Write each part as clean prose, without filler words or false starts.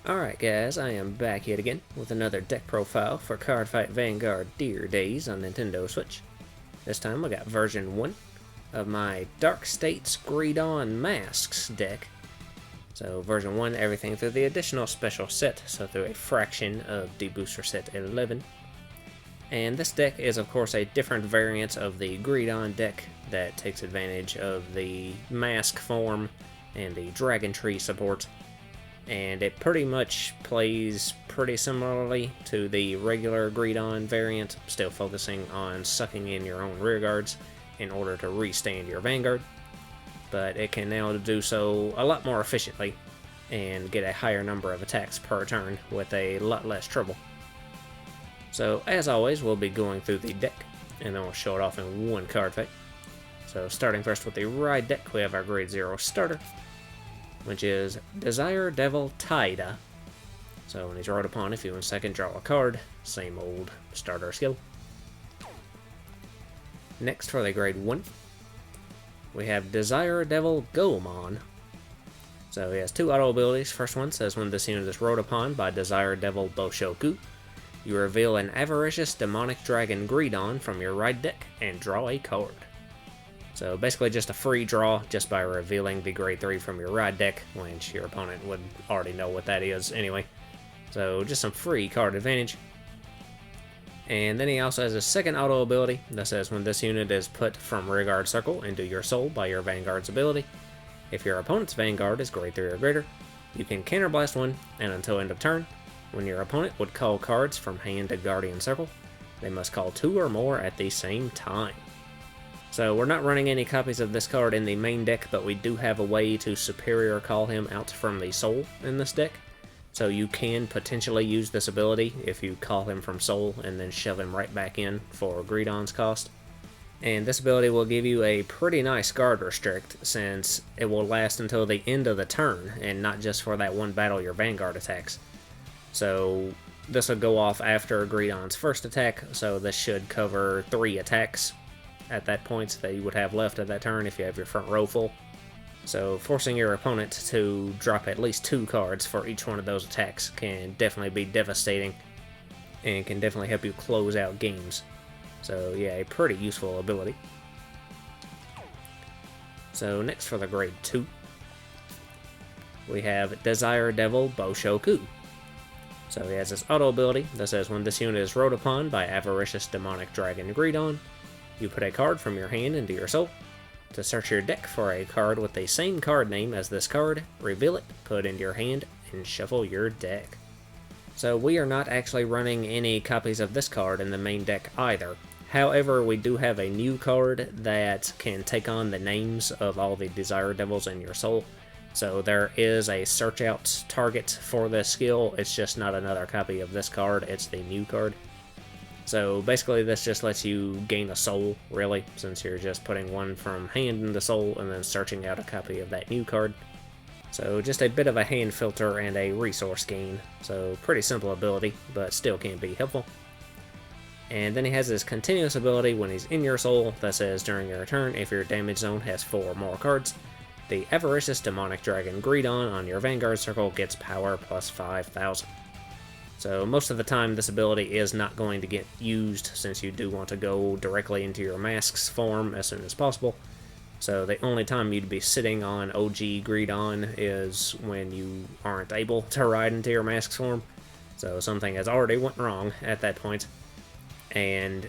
Alright guys, I am back yet again with another deck profile for Cardfight Vanguard Dear Days on Nintendo Switch. This time I got version 1 of my Dark States Greedon Masques deck. So version 1, everything through the additional special set, so through a fraction of the booster set 11. And this deck is of course a different variant of the Greedon deck that takes advantage of the Masque form and the Dragon Tree support. And it pretty much plays pretty similarly to the regular Greedon variant, still focusing on sucking in your own rearguards in order to restand your Vanguard. But it can now do so a lot more efficiently and get a higher number of attacks per turn with a lot less trouble. So as always, we'll be going through the deck and then we'll show it off in one card fight. So starting first with the ride deck, we have our grade 0 starter, which is Desire Devil Taida. So when he's rode upon, if you in second, draw a card. Same old starter skill. Next for the grade 1, we have Desire Devil Goemon. So he has two auto abilities. First one says when this unit is rode upon by Desire Devil Boshoku, you reveal an Avaricious Demonic Dragon Greedon from your ride deck and draw a card. So basically just a free draw just by revealing the grade 3 from your ride deck, which your opponent would already know what that is anyway. So just some free card advantage. And then he also has a second auto ability that says when this unit is put from rearguard circle into your soul by your Vanguard's ability, if your opponent's Vanguard is grade 3 or greater, you can counterblast one, and until end of turn, when your opponent would call cards from hand to Guardian Circle, they must call 2 or more at the same time. So we're not running any copies of this card in the main deck, but we do have a way to superior call him out from the soul in this deck. So you can potentially use this ability if you call him from soul and then shove him right back in for Greedon's cost. And this ability will give you a pretty nice guard restrict, since it will last until the end of the turn and not just for that one battle your Vanguard attacks. So this will go off after Greedon's first attack, so this should cover 3 attacks at that point that you would have left at that turn if you have your front row full. So forcing your opponent to drop at least 2 cards for each one of those attacks can definitely be devastating and can definitely help you close out games. So yeah, a pretty useful ability. So next for the grade 2, we have Desire Devil Boshoku. So he has this auto ability that says when this unit is rode upon by Avaricious Demonic Dragon Greedon, you put a card from your hand into your soul. To search your deck for a card with the same card name as this card, reveal it, put it into your hand, and shuffle your deck. So we are not actually running any copies of this card in the main deck either. However, we do have a new card that can take on the names of all the Desire Devils in your soul. So there is a search out target for this skill. It's just not another copy of this card, it's the new card. So basically this just lets you gain a soul, really, since you're just putting one from hand into soul and then searching out a copy of that new card. So just a bit of a hand filter and a resource gain. So pretty simple ability, but still can be helpful. And then he has his continuous ability when he's in your soul that says during your turn, if your damage zone has 4 or more cards, the Avaricious Demonic Dragon Greedon on your Vanguard circle gets power plus 5,000. So most of the time this ability is not going to get used, since you do want to go directly into your Masques form as soon as possible. So the only time you'd be sitting on OG Greedon is when you aren't able to ride into your Masques form. So something has already went wrong at that point. And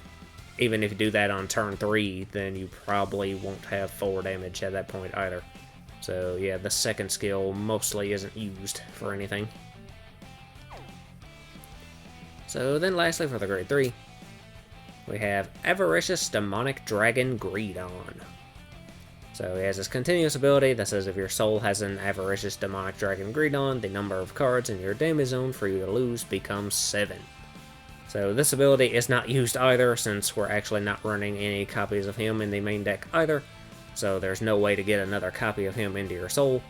even if you do that on turn 3, then you probably won't have 4 damage at that point either. So yeah, the second skill mostly isn't used for anything. So then lastly for the grade 3, we have Avaricious Demonic Dragon Greedon. So he has this continuous ability that says if your soul has an Avaricious Demonic Dragon Greedon, the number of cards in your damage zone for you to lose becomes 7. So this ability is not used either, since we're actually not running any copies of him in the main deck either. So there's no way to get another copy of him into your soul.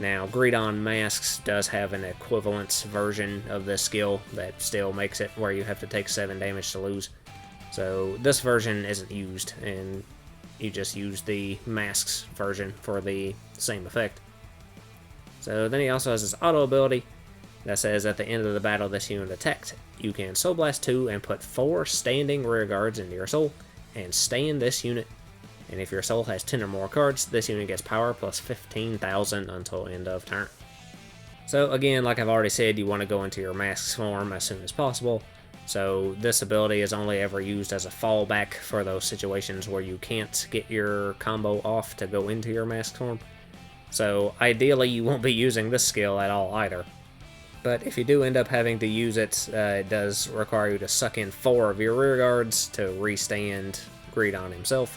Now, Greedon Masques does have an equivalent version of this skill that still makes it where you have to take 7 damage to lose. So this version isn't used, and you just use the Masques version for the same effect. So then he also has his auto ability that says at the end of the battle this unit attacked. You can Soul Blast 2 and put 4 standing rear guards into your soul, and stay in this unit. And if your soul has 10 or more cards, this unit gets power plus 15,000 until end of turn. So again, like I've already said, you want to go into your Masques form as soon as possible. So this ability is only ever used as a fallback for those situations where you can't get your combo off to go into your Masques form. So ideally you won't be using this skill at all either. But if you do end up having to use it, it does require you to suck in 4 of your rear guards to restand Greedon himself.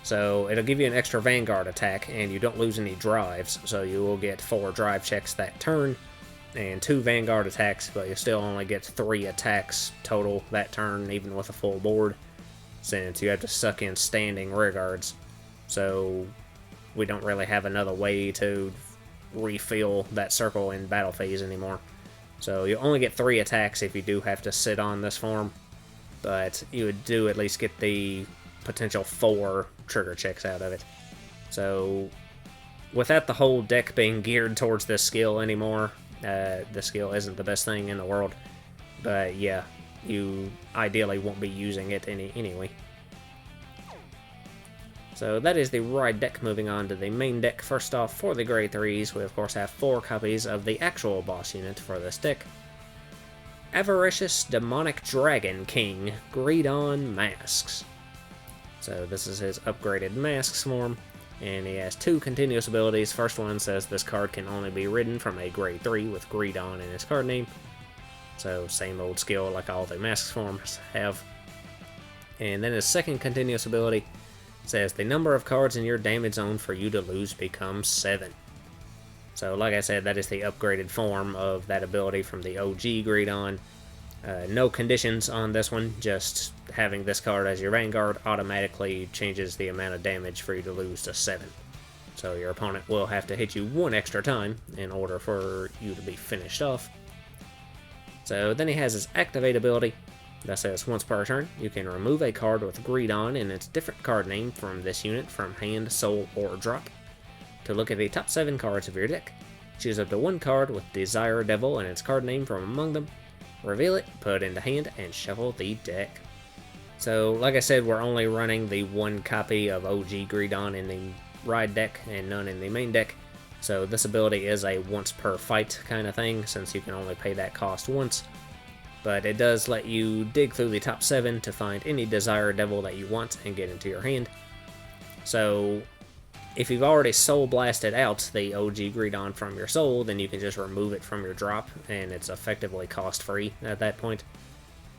So it'll give you an extra Vanguard attack, and you don't lose any drives, so you will get 4 drive checks that turn, and 2 Vanguard attacks, but you still only get 3 attacks total that turn, even with a full board, since you have to suck in standing rear guards. So we don't really have another way to refill that circle in battle phase anymore. So you only get 3 attacks if you do have to sit on this form, but you would do at least get the potential 4 trigger checks out of it. So without the whole deck being geared towards this skill anymore, this skill isn't the best thing in the world. But yeah, you ideally won't be using it anyway. So that is the ride deck. Moving on to the main deck. First off, for the grade 3s, we of course have 4 copies of the actual boss unit for this deck. Avaricious Demonic Dragon King Greedon Masques. So this is his upgraded Masques form, and he has 2 continuous abilities. First one says this card can only be ridden from a grade 3 with Greedon in his card name. So same old skill like all the Masques forms have. And then his second continuous ability says the number of cards in your damage zone for you to lose becomes 7. So like I said, that is the upgraded form of that ability from the OG Greedon. No conditions on this one, just having this card as your Vanguard automatically changes the amount of damage for you to lose to 7. So your opponent will have to hit you 1 extra time in order for you to be finished off. So then he has his Activate ability that says once per turn, you can remove a card with Greedon in its different card name from this unit from hand, soul, or drop. To look at the top 7 cards of your deck, choose up to 1 card with Desire Devil in its card name from among them, reveal it, put it into hand, and shuffle the deck. So, like I said, we're only running the 1 copy of OG Greedon in the ride deck and none in the main deck. So this ability is a once per fight kind of thing, since you can only pay that cost once. But it does let you dig through the top 7 to find any Desire Devil that you want and get into your hand. So if you've already soul blasted out the OG Greedon from your soul, then you can just remove it from your drop, and it's effectively cost free at that point.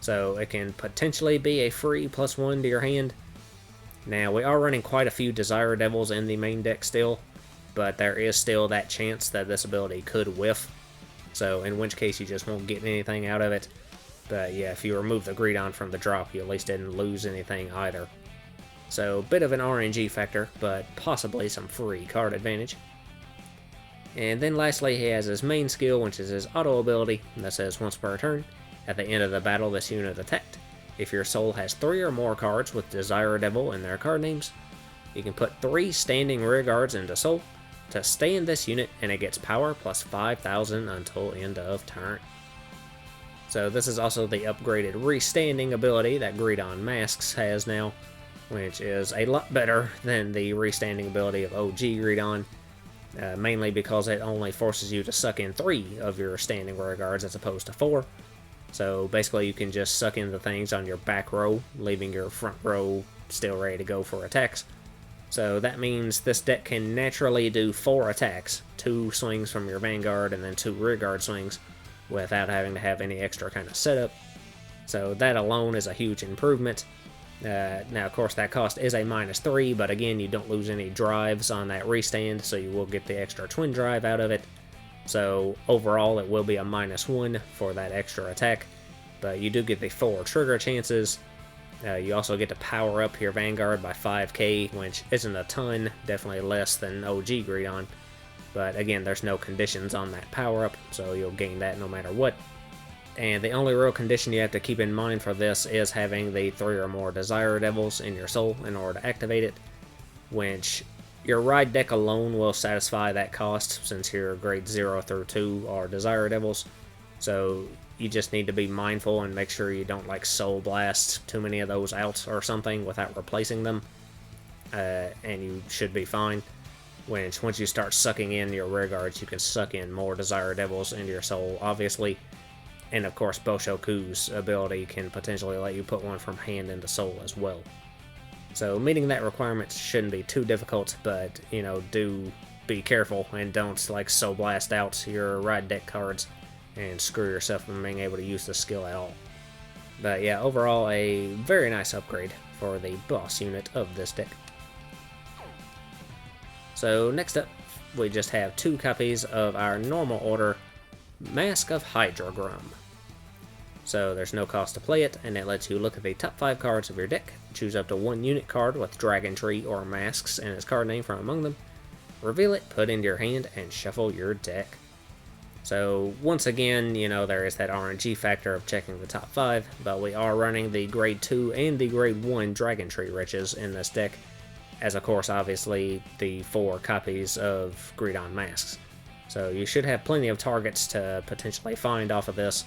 So it can potentially be a free +1 to your hand. Now we are running quite a few Desire Devils in the main deck still, but there is still that chance that this ability could whiff. So in which case you just won't get anything out of it. But yeah, if you remove the Greedon from the drop, you at least didn't lose anything either. So, bit of an RNG factor, but possibly some free card advantage. And then lastly, he has his main skill, which is his auto ability, that says once per turn, at the end of the battle this unit attacked. If your soul has 3 or more cards with Desire Devil in their card names, you can put 3 standing rear guards into soul to stay in this unit, and it gets power plus 5,000 until end of turn. So this is also the upgraded restanding ability that Greedon Masques has now, which is a lot better than the restanding ability of OG Greedon, mainly because it only forces you to suck in 3 of your standing rear guards as opposed to 4. So basically you can just suck in the things on your back row, leaving your front row still ready to go for attacks. So that means this deck can naturally do 4 attacks, 2 swings from your Vanguard and then 2 rear guard swings, without having to have any extra kind of setup. So that alone is a huge improvement. Now, of course, that cost is a -3, but again, you don't lose any drives on that restand, so you will get the extra twin drive out of it. So overall, it will be a -1 for that extra attack, but you do get the 4 trigger chances. You also get to power up your Vanguard by 5k, which isn't a ton, definitely less than OG Greedon. But again, there's no conditions on that power up, so you'll gain that no matter what. And the only real condition you have to keep in mind for this is having the 3 or more Desire Devils in your soul in order to activate it, which your ride deck alone will satisfy that cost, since your grade 0 through 2 are Desire Devils. So you just need to be mindful and make sure you don't like soul blast too many of those out or something without replacing them, and you should be fine. Once you start sucking in your rear guards, you can suck in more Desire Devils into your soul, obviously. And of course, Boshoku's ability can potentially let you put one from hand into soul as well. So meeting that requirement shouldn't be too difficult, but, you know, do be careful and don't like soul blast out your ride deck cards and screw yourself from being able to use the skill at all. But yeah, overall a very nice upgrade for the boss unit of this deck. So next up, we just have 2 copies of our normal order Masque of Hydragrum. So there's no cost to play it, and it lets you look at the top 5 cards of your deck, choose up to 1 unit card with Dragon Tree or Masques and its card name from among them, reveal it, put into your hand, and shuffle your deck. So once again, you know, there is that RNG factor of checking the top 5, but we are running the Grade 2 and the Grade 1 Dragon Tree Riches in this deck, as of course obviously the 4 copies of Greedon Masques. So you should have plenty of targets to potentially find off of this.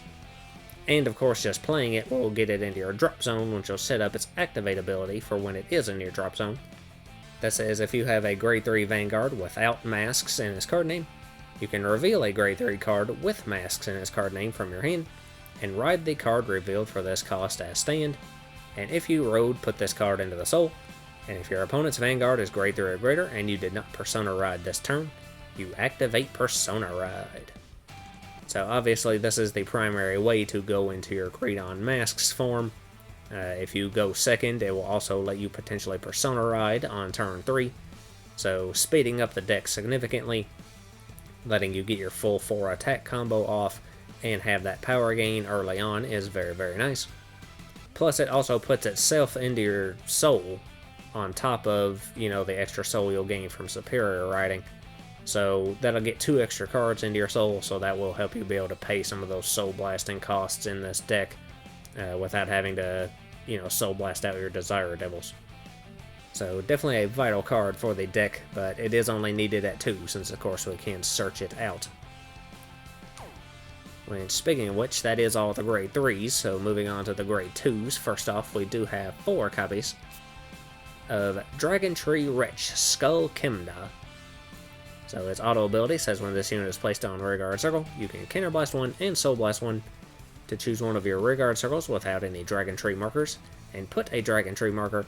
And of course, just playing it will get it into your drop zone, which will set up its activate ability for when it is in your drop zone. That says if you have a Grade 3 Vanguard without Masques in its card name, you can reveal a Grade 3 card with Masques in its card name from your hand, and ride the card revealed for this cost as stand, and if you rode, put this card into the soul, and if your opponent's Vanguard is Grade 3 or greater and you did not Persona Ride this turn, you activate Persona Ride. So obviously this is the primary way to go into your Greedon Masques form. If you go second, it will also let you potentially Persona Ride on turn 3, so speeding up the deck significantly, letting you get your full 4 attack combo off and have that power gain early on is very, very nice. Plus it also puts itself into your soul on top of, you know, the extra soul you'll gain from superior riding. So that'll get 2 extra cards into your soul, so that will help you be able to pay some of those soul blasting costs in this deck without having to, you know, soul blast out your Desire Devils. So definitely a vital card for the deck, but it is only needed at 2, since of course we can search it out. And speaking of which, that is all the Grade 3s, so moving on to the Grade 2s, first off we do have 4 copies of Dragon Tree Wretch Skull Kimda. So its auto ability says when this unit is placed on rear guard circle, you can counterblast 1 and soul blast 1 to choose one of your rear guard circles without any Dragon Tree markers, and put a Dragon Tree marker,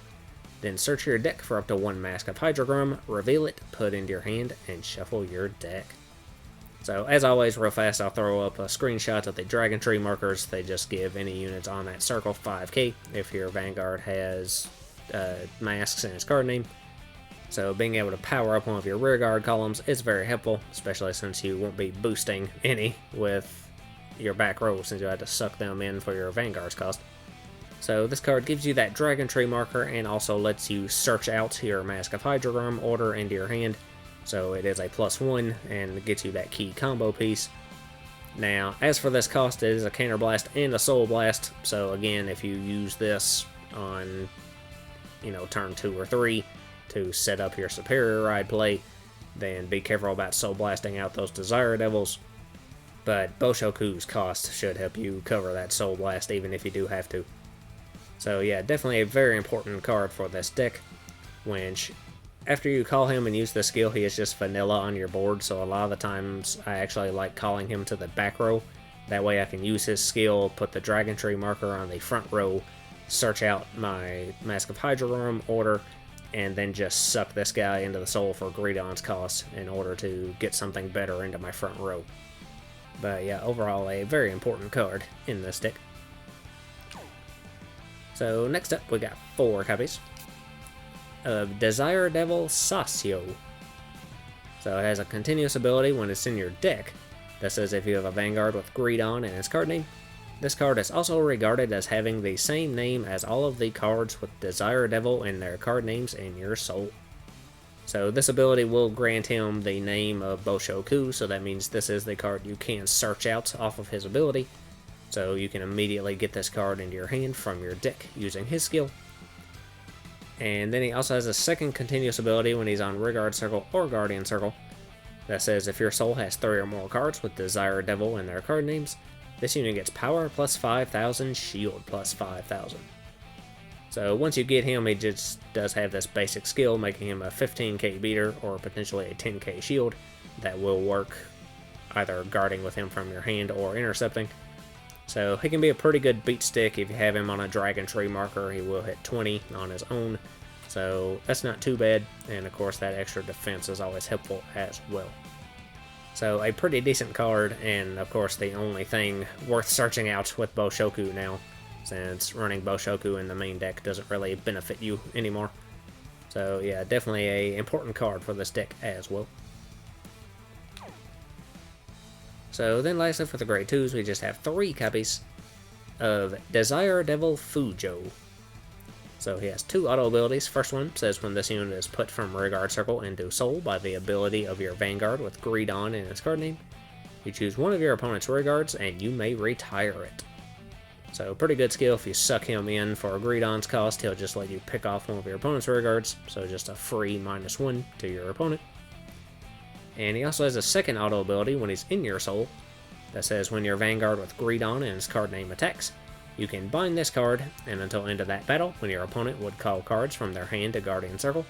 then search your deck for up to 1 Masque of Hydragrum, reveal it, put into your hand, and shuffle your deck. So as always, real fast, I'll throw up a screenshot of the Dragon Tree markers. They just give any units on that circle 5k if your Vanguard has Masques in its card name. So being able to power up one of your rear guard columns is very helpful, especially since you won't be boosting any with your back row, since you had to suck them in for your Vanguard's cost. So this card gives you that Dragon Tree marker and also lets you search out your Masque of Hydragrum order into your hand. So it is a +1 and gets you that key combo piece. Now, as for this cost, it is a Counterblast and a Soul Blast. So again, if you use this on, you know, turn 2 or 3 to set up your superior ride play, then be careful about soul blasting out those Desire Devils. But Boshoku's cost should help you cover that soul blast even if you do have to. So yeah, definitely a very important card for this deck. Which, after you call him and use the skill, he is just vanilla on your board, so a lot of the times I actually like calling him to the back row. That way I can use his skill, put the Dragon Tree marker on the front row, search out my Masque of Hydragrum order, and then just suck this guy into the soul for Greedon's cost in order to get something better into my front row. But yeah, overall a very important card in this deck. So next up we got 4 copies of Desire Devil Sasyo. So it has a continuous ability when it's in your deck that says if you have a Vanguard with Greedon in its card name, this card is also regarded as having the same name as all of the cards with Desire Devil in their card names in your soul. So this ability will grant him the name of Boshoku, so that means this is the card you can search out off of his ability. So you can immediately get this card into your hand from your deck using his skill. And then he also has a second continuous ability when he's on Rearguard Circle or Guardian Circle that says if your soul has 3 or more cards with Desire Devil in their card names, This unit gets power plus 5,000, shield plus 5,000. So once you get him, he just does have this basic skill, making him a 15k beater or potentially a 10k shield that will work either guarding with him from your hand or intercepting. So he can be a pretty good beat stick. If you have him on a Dragon Tree marker, he will hit 20 on his own. So that's not too bad, and of course that extra defense is always helpful as well. So a pretty decent card, and of course the only thing worth searching out with Bushoku now, since running Bushoku in the main deck doesn't really benefit you anymore. So yeah, definitely a important card for this deck as well. So then lastly for the grade 2s, we just have 3 copies of Desire Devil Fujo. So he has 2 auto abilities. First one says when this unit is put from Rearguard Circle into Soul by the ability of your Vanguard with Greedon in its card name, you choose one of your opponent's Rearguards and you may retire it. So pretty good skill. If you suck him in for Greedon's cost, he'll just let you pick off one of your opponent's Rearguards, so just a free -1 to your opponent. And he also has a second auto ability when he's in your Soul that says when your Vanguard with Greedon in its card name attacks, you can bind this card, and until end of that battle, when your opponent would call cards from their hand to Guardian Circle,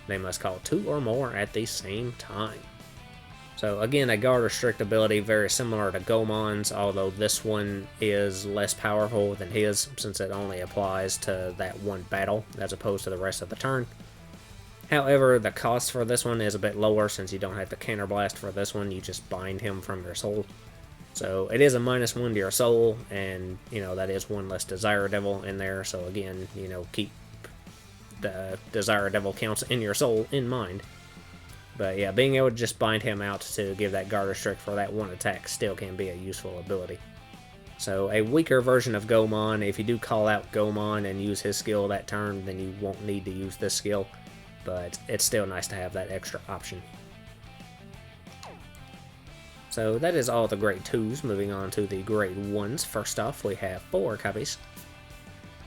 they must call 2 or more at the same time. So again, a guard restrict ability very similar to Goemon's, although this one is less powerful than his since it only applies to that one battle as opposed to the rest of the turn. However, the cost for this one is a bit lower since you don't have to counterblast for this one, you just bind him from your Soul. So it is a -1 to your Soul, and that is one less Desire Devil in there, so again, keep the Desire Devil counts in your Soul in mind. But yeah, being able to just bind him out to give that guard restrict for that one attack still can be a useful ability. So a weaker version of Goemon, if you do call out Goemon and use his skill that turn, then you won't need to use this skill, but it's still nice to have that extra option. So that is all the grade 2s. Moving on to the grade 1s. First off, we have 4 copies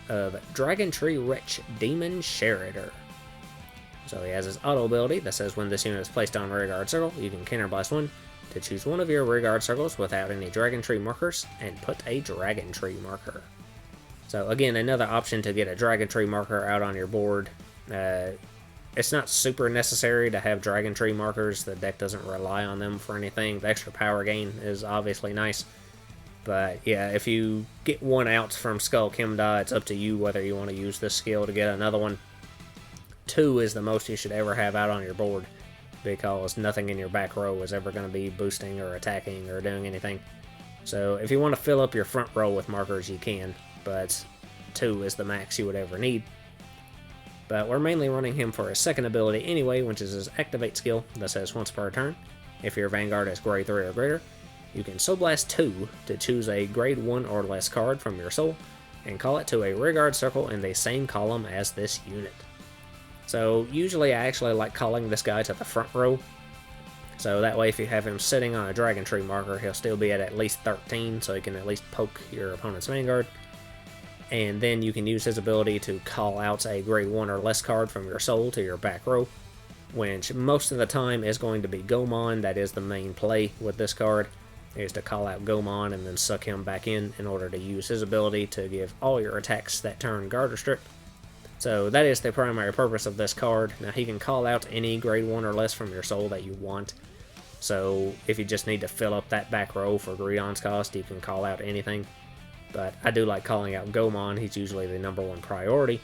of Dragon Tree Rich Demon Sherider. So he has his auto ability that says when this unit is placed on Rearguard Circle, you can counterblast 1 to choose one of your Rearguard Circles without any Dragon Tree markers and put a Dragon Tree marker. So again, another option to get a Dragon Tree marker out on your board. It's not super necessary to have Dragon Tree markers. The deck doesn't rely on them for anything. The extra power gain is obviously nice. But yeah, if you get one out from Skull Kimda, it's up to you whether you want to use this skill to get another one. 2 is the most you should ever have out on your board, because nothing in your back row is ever going to be boosting or attacking or doing anything. So if you want to fill up your front row with markers, you can, but 2 is the max you would ever need. But we're mainly running him for his second ability anyway, which is his Activate skill that says once per turn, if your Vanguard is grade 3 or greater, you can Soul Blast 2 to choose a grade 1 or less card from your Soul, and call it to a Rearguard Circle in the same column as this unit. So usually I actually like calling this guy to the front row, so that way if you have him sitting on a Dragon Tree marker, he'll still be at least 13, so he can at least poke your opponent's Vanguard. And then you can use his ability to call out a grade 1 or less card from your Soul to your back row, which most of the time is going to be Goemon. That is the main play with this card, is to call out Goemon and then suck him back in order to use his ability to give all your attacks that turn guard restrict. So that is the primary purpose of this card. Now he can call out any grade 1 or less from your Soul that you want. So if you just need to fill up that back row for Greedon's cost, you can call out anything. But I do like calling out Goemon. He's usually the #1 priority.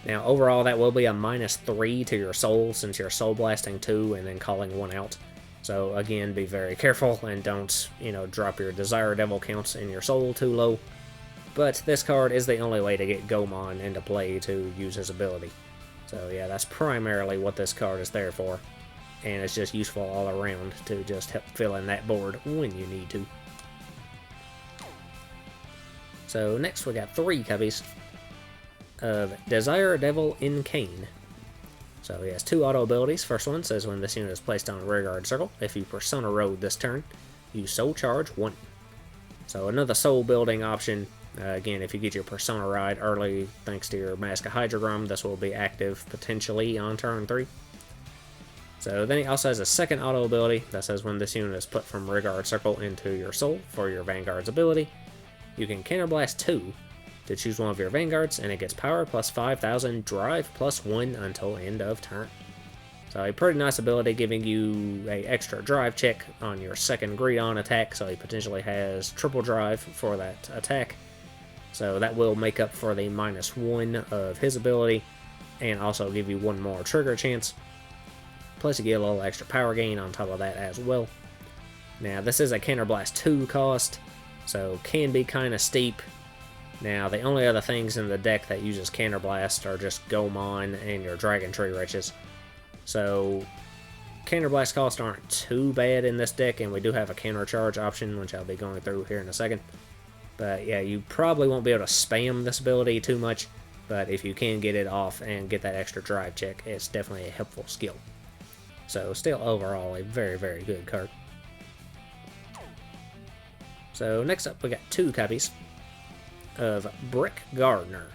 Now overall that will be a -3 to your Soul since you're Soul Blasting 2 and then calling 1 out. So again, be very careful and don't, drop your Desire Devil counts in your Soul too low. But this card is the only way to get Goemon into play to use his ability. So yeah, that's primarily what this card is there for. And it's just useful all around to just help fill in that board when you need to. So next we got 3 copies of Desire Devil Incane. So he has 2 auto abilities. First one says when this unit is placed on a Rearguard Circle, if you Persona Road this turn, you Soul Charge 1. So another soul building option. Again, if you get your Persona ride early, thanks to your Masque of Hydragrum, this will be active potentially on turn 3. So then he also has a second auto ability that says when this unit is put from Rearguard Circle into your soul for your Vanguard's ability, you can Counterblast 2 to choose one of your Vanguards, and it gets power plus 5,000, drive plus 1 until end of turn. So a pretty nice ability, giving you a extra drive check on your second Greedon attack, so he potentially has triple drive for that attack. So that will make up for the -1 of his ability, and also give you one more trigger chance. Plus you get a little extra power gain on top of that as well. Now this is a Counterblast 2 cost, so can be kind of steep. Now the only other things in the deck that uses Counterblast are just Gomon and your Dragon Tree Riches. So Counterblast costs aren't too bad in this deck, and we do have a counter charge option, which I'll be going through here in a second. But yeah, you probably won't be able to spam this ability too much, but if you can get it off and get that extra drive check, it's definitely a helpful skill. So still overall a very, very good card. So next up we got 2 copies of Brick Gardener.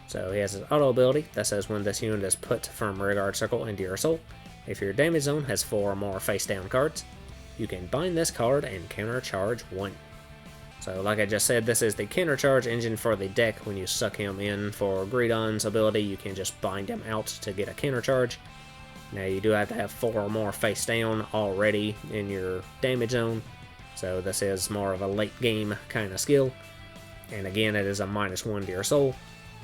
So he has his auto ability that says when this unit is put from Rearguard Circle into your soul, if your damage zone has 4 or more face down cards, you can bind this card and counter charge 1. So like I just said, this is the counter charge engine for the deck. When you suck him in for Greedon's ability, you can just bind him out to get a counter charge. Now you do have to have 4 or more face down already in your damage zone, so this is more of a late game kind of skill. And again, it is a -1 to your soul,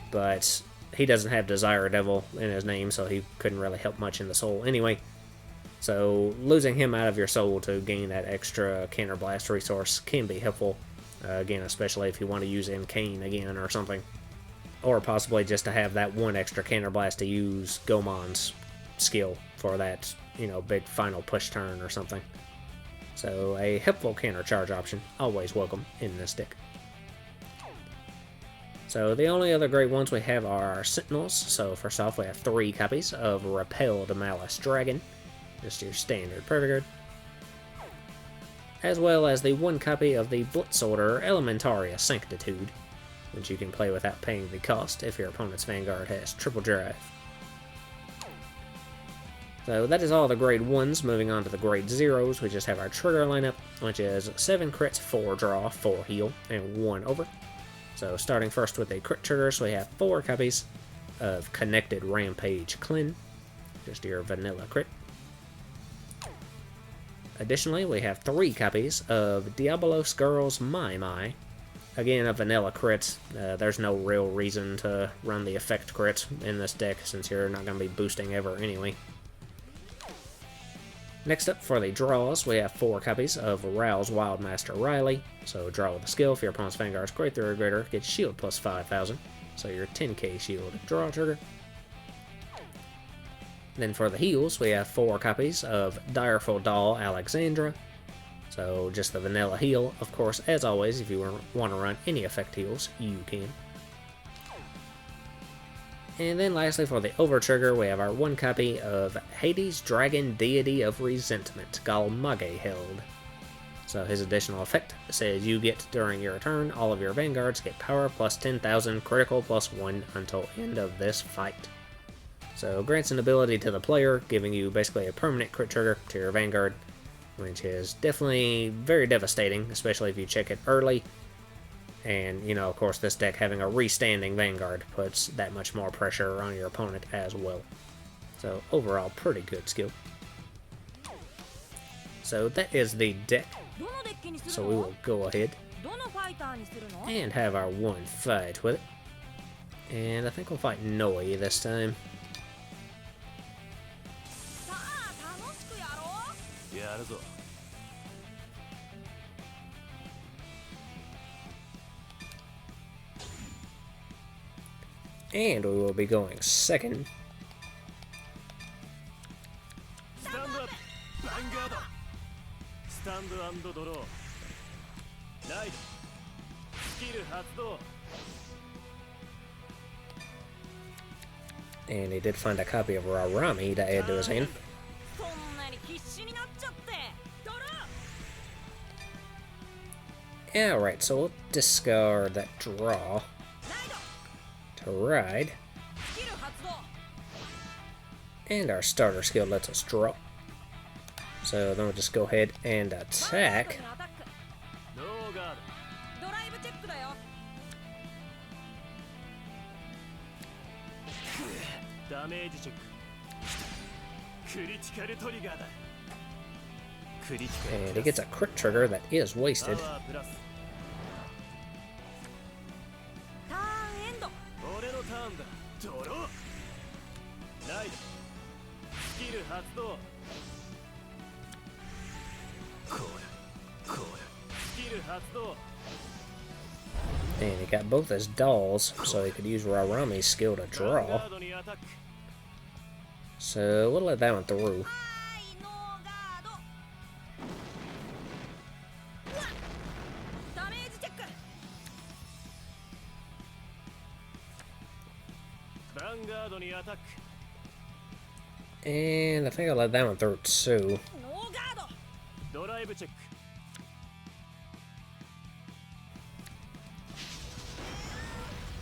but he doesn't have Desire Devil in his name, so he couldn't really help much in the soul anyway. So losing him out of your soul to gain that extra Counterblast resource can be helpful, again, especially if you want to use Encane again or something. Or possibly just to have that one extra Counterblast to use Gomon's skill for that, you know, big final push turn or something. So a helpful counter charge option, always welcome in this deck. So the only other great ones we have are our Sentinels. So first off, we have 3 copies of Repelled Malice Dragon, just your standard Pertaguard, as well as the 1 copy of the Blitzorder Elementaria Sanctitude, which you can play without paying the cost if your opponent's Vanguard has triple drive. So that is all the grade 1s. Moving on to the grade 0s, we just have our trigger lineup, which is 7 crits, 4 draw, 4 heal, and 1 over. So starting first with the crit triggers, we have 4 copies of Connected Rampage Clin, just your vanilla crit. Additionally, we have 3 copies of Diabolos Girls Mai Mai, again a vanilla crit. There's no real reason to run the effect crit in this deck since you're not going to be boosting ever anyway. Next up for the draws, we have 4 copies of Rouse Wildmaster Riley. So draw with a skill. If your opponent's Vanguard's greater or greater, get shield plus 5,000. So your 10k shield draw trigger. Then for the heals, we have 4 copies of Direful Doll Alexandra. So just the vanilla heal. Of course, as always, if you want to run any effect heals, you can. And then lastly, for the over trigger, we have our 1 copy of Hades Dragon Deity of Resentment, Galmage Held. So his additional effect says you get, during your turn, all of your Vanguards get power plus 10,000, critical plus 1 until end of this fight. So grants an ability to the player, giving you basically a permanent crit trigger to your Vanguard, which is definitely very devastating, especially if you check it early. And, you know, of course, this deck having a restanding Vanguard puts that much more pressure on your opponent as well. So, overall, pretty good skill. So, that is the deck. So, we will go ahead and have our 1 fight with it. And I think we'll fight Noi this time. And we will be going second. Stand up, Vanguard. Stand and draw. Ride. Skill発動. And he did find a copy of Rarami to add to his hand. Alright, so we'll discard that draw to ride. And our starter skill lets us draw. So then we'll just go ahead and attack. ノーガードドライブチェックだよ。ダメージチェッククリティカルトリガーだクリティカル And it gets a crit trigger that is パ wasted. ワープラスターンエンド。俺のターンだドローライドスキル発動コールコールスキル発動 And he got both his dolls, so he could use Rarami's skill to ヴァン draw. ガードにアタック So we'll let that one through. はい、ノーガード。うわっダメージチェック。ヴァンガードにアタック And I think I'll let that one through too. ノーガード。ドライブチェック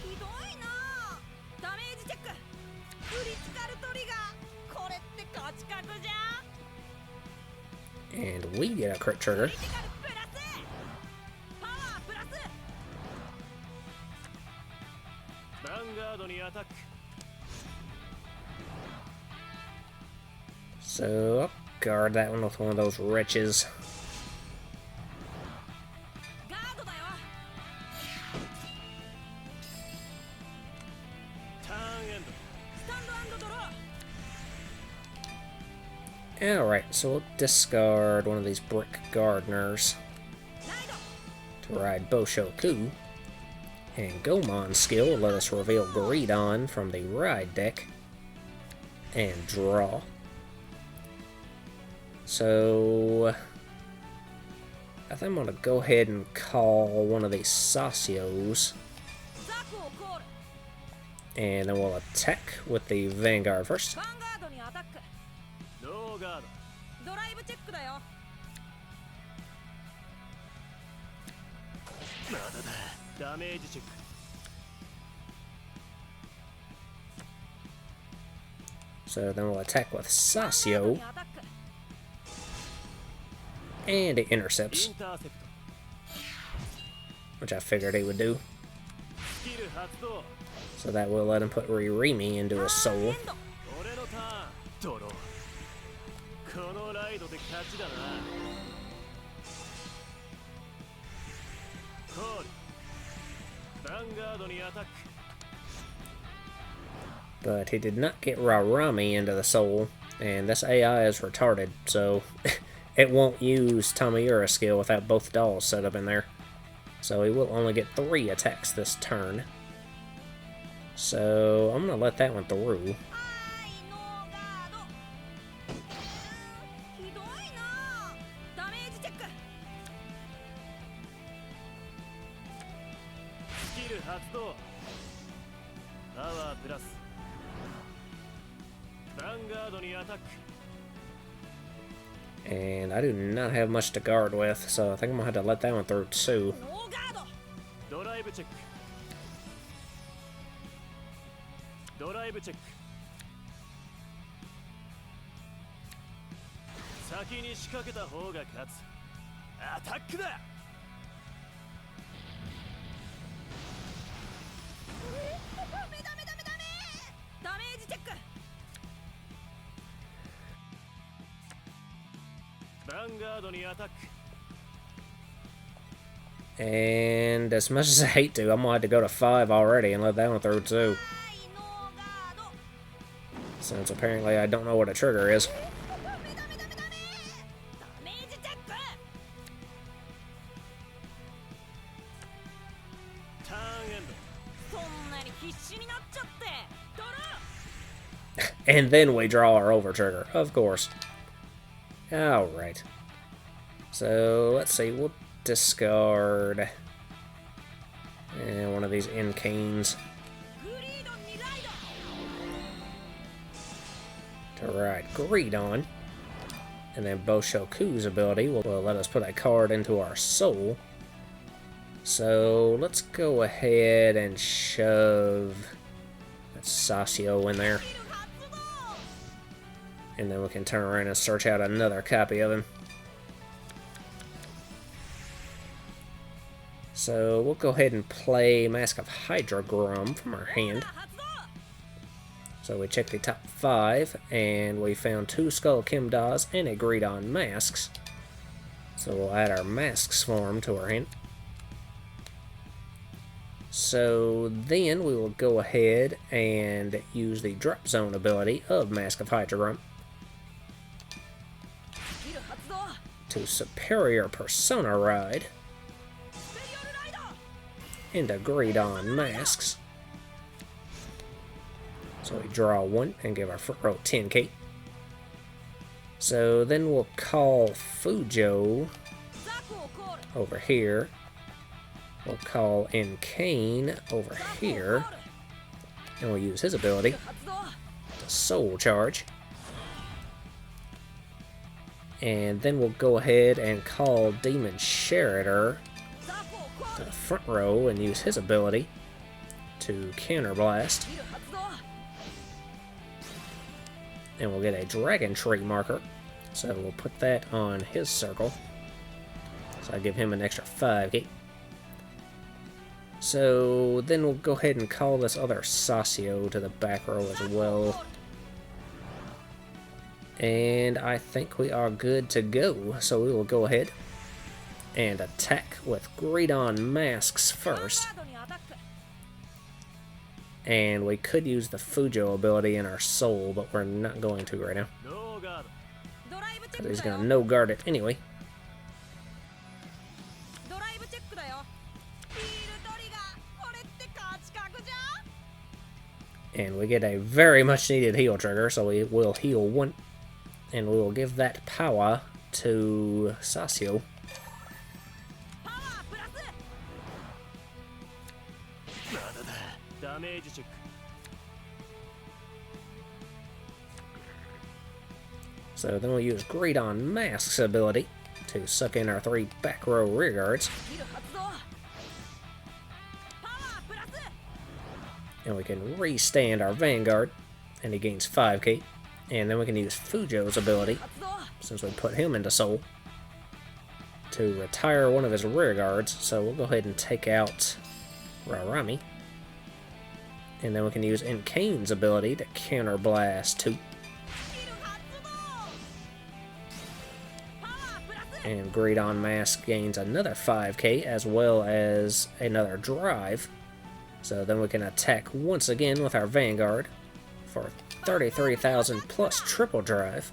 ひどいな。ダメージチェック。クリティカルトリガー。これって勝ち確じゃ。 And we get a crit ク trigger. リティカルプラス。パワープラス。ヴァンガードにアタック So I'll guard that one with one of those wretches. ガードだよ。ターンエンドスタンドドロー。 Alright, so we'll discard one of these brick gardeners ライド。 to ride Bushiroad. And Gomon's skill will let us reveal Greedon from the ride deck and draw. So I think I'm gonna go ahead and call one of these Sasios, ザクをコール。 and then we'll attack with the Vanguard first. ヴァンガードにアタック。ノーガードドライブチェックだよ。まだだダメージチェック So then we'll attack with Sasio, アタック。 and it イ intercepts, ンターセプト which I figured he would do. スキル発動 So that will let him put Ririmi into his ターンエ soul. ンド。俺のターンドローこのライドで勝ちだなコールヴァンガードにアタック But he did not get Rarami into the soul, and this AI is retarded, so it won't use Tamiyura's skill without both dolls set up in there. So he will only get 3 attacks this turn. So I'm gonna let that one through. はい、ノーガード。ひどいな。ダメージチェック。スキル発動パワープラスヴァンガードにアタック And I do not have much to guard with, so I think I'm gonna have to let that one through too. ノーガード。ドライブチェックドライブチェック先に仕掛けた方が勝つアタックだダメダメダメダメ。ダメージチェック。ヴァンガードにアタック And as much as I hate to, I'm gonna have to go to 5 already and let that one through too. はい、ノーガード。 Since apparently I don't know what a trigger is. ダメダメダメダメ。ダメージチェック。ターンエンドそんなに必死になっちゃって。ドロー。 And then we draw our over trigger, of course. Alright. So let's see, we'll discard one of these Incanes グリードンにライド。 to ride Greedon. And then Boshoku's ability will let us put a card into our soul. So let's go ahead and shove that Sasio in there. スキル発動。And then we can turn around and search out another copy of him. So we'll go ahead and play Masque of Hydragrum from our hand. So we checked the top 5, and we found 2 Skull Kimdas and a Greedon Masques. So we'll add our Masques form to our hand. So then we will go ahead and use the Drop Zone ability of Masque of Hydragrum to Superior Persona Ride into Greedon Masques. So we draw 1 and give our front row 10k. So then we'll call FuRyu over here. We'll call Enkane over here. And we'll use his ability to Soul Charge. And then we'll go ahead and call Demon Sheritor to the front row and use his ability to Counterblast. And we'll get a Dragon Tree marker. So we'll put that on his circle. So I give him an extra 5k. So then we'll go ahead and call this other Sasio to the back row as well. And I think we are good to go. So we will go ahead and attack with Greedon Masques first. And we could use the FuRyu ability in our soul, but we're not going to right now. Because he's going to no guard it anyway. And we get a very much needed heal trigger, so we will heal 1. And we will give that power to Sasio. So then we'll use Greedon Masques ability to suck in our 3 back row rear guards. And we can restand our Vanguard, and he gains 5k. And then we can use FuRyu's ability, since we put him into Soul, to retire one of his rear guards. So we'll go ahead and take out Rarami. And then we can use Enkane's ability to Counterblast 2. And Greedon Masque gains another 5k, as well as another drive. So then we can attack once again with our Vanguard for 33,000 plus triple drive.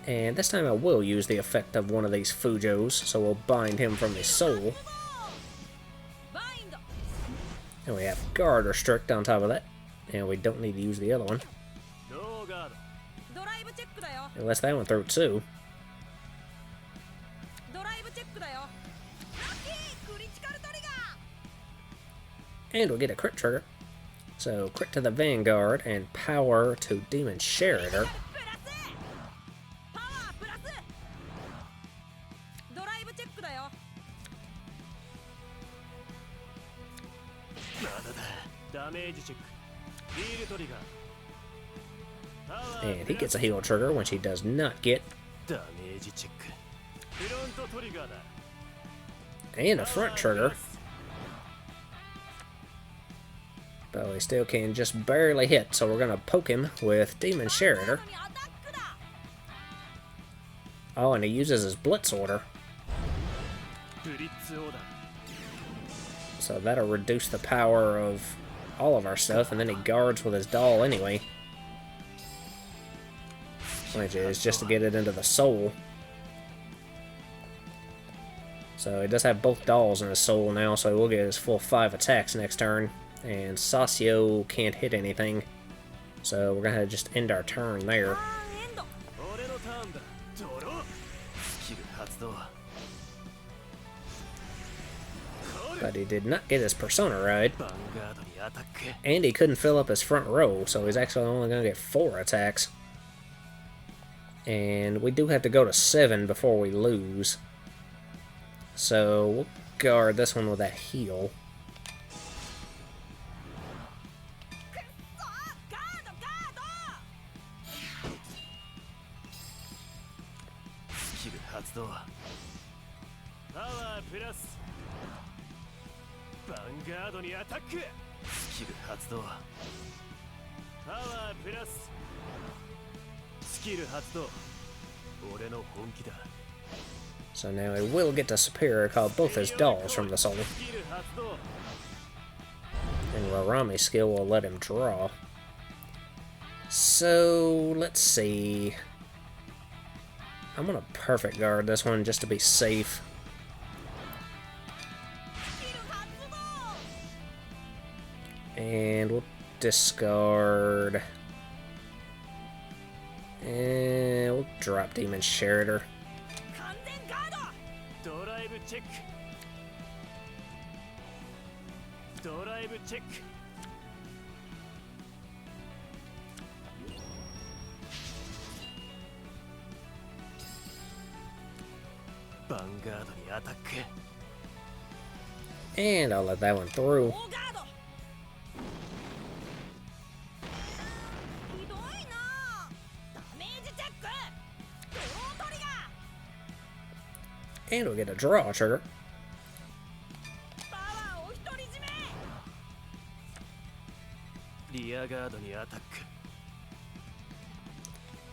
And this time I will use the effect of one of these FuRyus, so we'll bind him from the soul. And we have Guard Restrict on top of that. And we don't need to use the other one. Unless that went through too. And we'll get a crit trigger. So crit to the Vanguard and power to Demon Sheritor. And he gets a heal trigger, which he does not get. And a front trigger. But we still can just barely hit, so we're going to poke him with Demon Sheritor. Oh, and he uses his Blitz Order. So that'll reduce the power of all of our stuff, and then he guards with his doll anyway. Which is just to get it into the soul. So he does have both dolls in his soul now, so we'll get his full 5 attacks next turn. And Sasio can't hit anything, so we're going to just end our turn there. But he did not get his Persona Ride. And he couldn't fill up his front row, so he's actually only going to get 4 attacks. And we do have to go to 7 before we lose. So we'll guard this one with that heal. ヴァンガードにアタック。スキル発動。パワープラス。スキル発動。俺の本気だ。 So now he will get the superior call both his dolls from the soul. And Rarami's skill will let him draw. So, let's see. I'm gonna perfect guard this one just to be safe. And we'll discard. And we'll drop Demon Sherider. Check. Drive check. Vanguardにアタック。And I'll let that one through. And we'll get a draw trigger.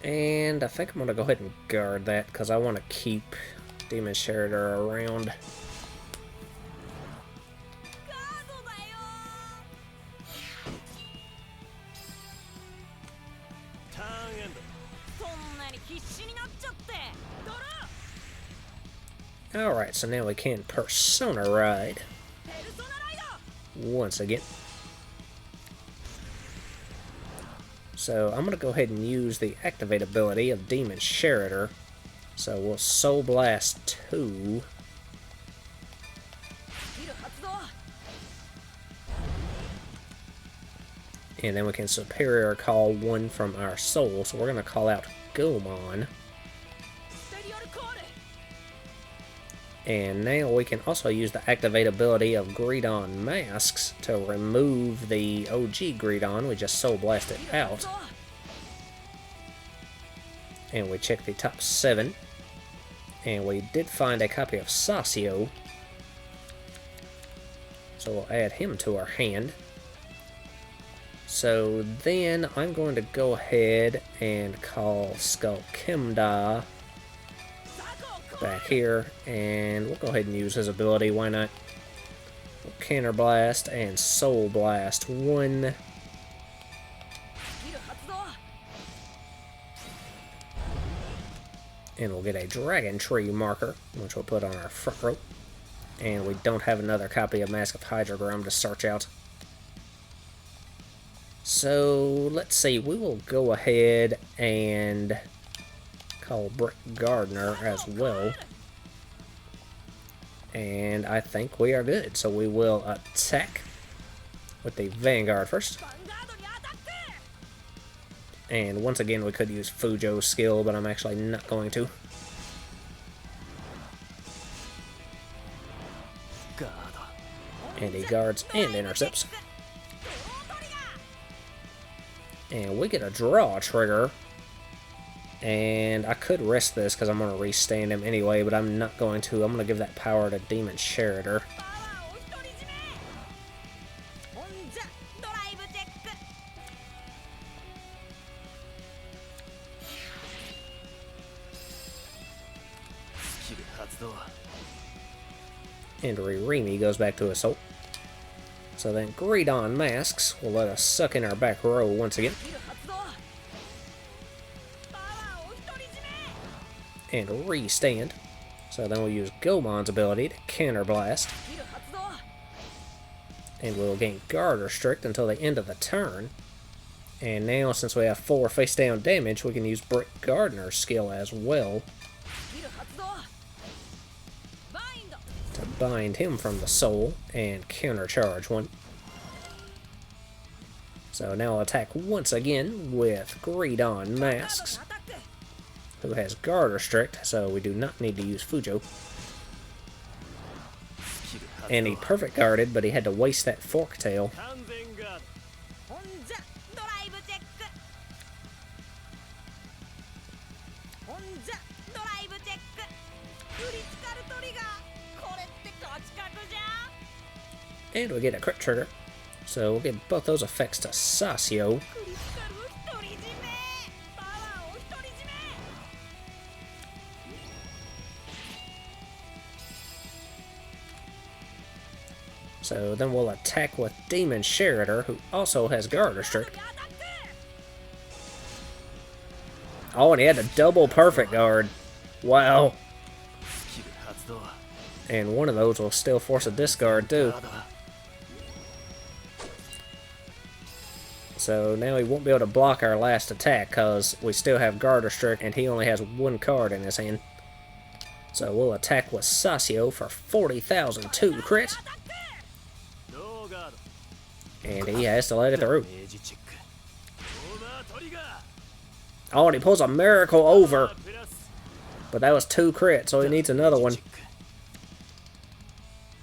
And I think I'm going to go ahead and guard that because I want to keep Demon Sherider around. Alright, so now we can Persona Ride once again. So I'm going to go ahead and use the activate ability of Demon Sherider. So we'll Soul Blast 2. And then we can Superior Call one from our soul. So we're going to call out Gomon. And now we can also use the activate ability of Greedon Masques to remove the OG Greedon. We just Soul Blast it out. And we check the top 7. And we did find a copy of Sasio. So we'll add him to our hand. So then I'm going to go ahead and call Skull Kimda back here, and we'll go ahead and use his ability, why not? We'll Counter Blast and Soul Blast 1. And we'll get a Dragon Tree marker, which we'll put on our front row. And we don't have another copy of Masque of Hydragrum to search out. So, let's see, we will go ahead and call Brick Gardener as well. And I think we are good. So we will attack with the Vanguard first. And once again, we could use FuRyu's skill, but I'm actually not going to. And he guards and intercepts. And we get a draw trigger. And I could risk this because I'm going to restand him anyway, but I'm not going to. I'm going to give that power to Demon Sherider. And Ririmi goes back to Assault. So then Greedon Masques will let us suck in our back row once again. And restand. So then we'll use Gomon's ability to Counter Blast. And we'll gain Guard Restrict until the end of the turn. And now, since we have 4 face down damage, we can use Brick Gardener's skill as well to bind him from the soul and countercharge 1. So now I'll attack once again with Greedon Masques, who has Guard Restrict, so we do not need to use FuRyu. And he perfect guarded, but he had to waste that fork tail. And we get a crit trigger. So we'll give both those effects to Sasio. クリティカルを独り占めパワーを独り占め So then we'll attack with Demon Sheridan, who also has guard restrict. アタック Oh, and he had a double perfect guard. Wow. スキル発動 And one of those will still force a discard too. ガード So now he won't be able to block our last attack because we still have guard restrict and he only has one card in his hand. So we'll attack with Sasio for 40,002 crit. ノーガード And he has to let it through. 明治チェックオーバートリガー Oh, and he pulls a miracle over. プラス But that was 2 crit, so he needs another one. チェック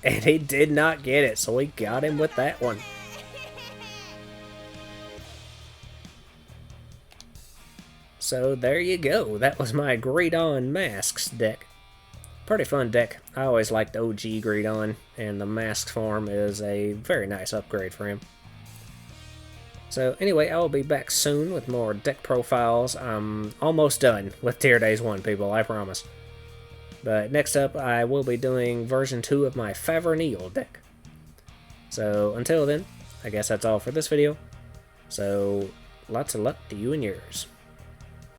And he did not get it, so we got him with that one. So there you go. That was my Greedon Masques deck. Pretty fun deck. I always liked OG Greedon, and the Masques form is a very nice upgrade for him. So anyway, I will be back soon with more deck profiles. I'm almost done with Tier Days 1, people, I promise. But next up, I will be doing version 2 of my Favernil deck. So until then, I guess that's all for this video. So lots of luck to you and yours.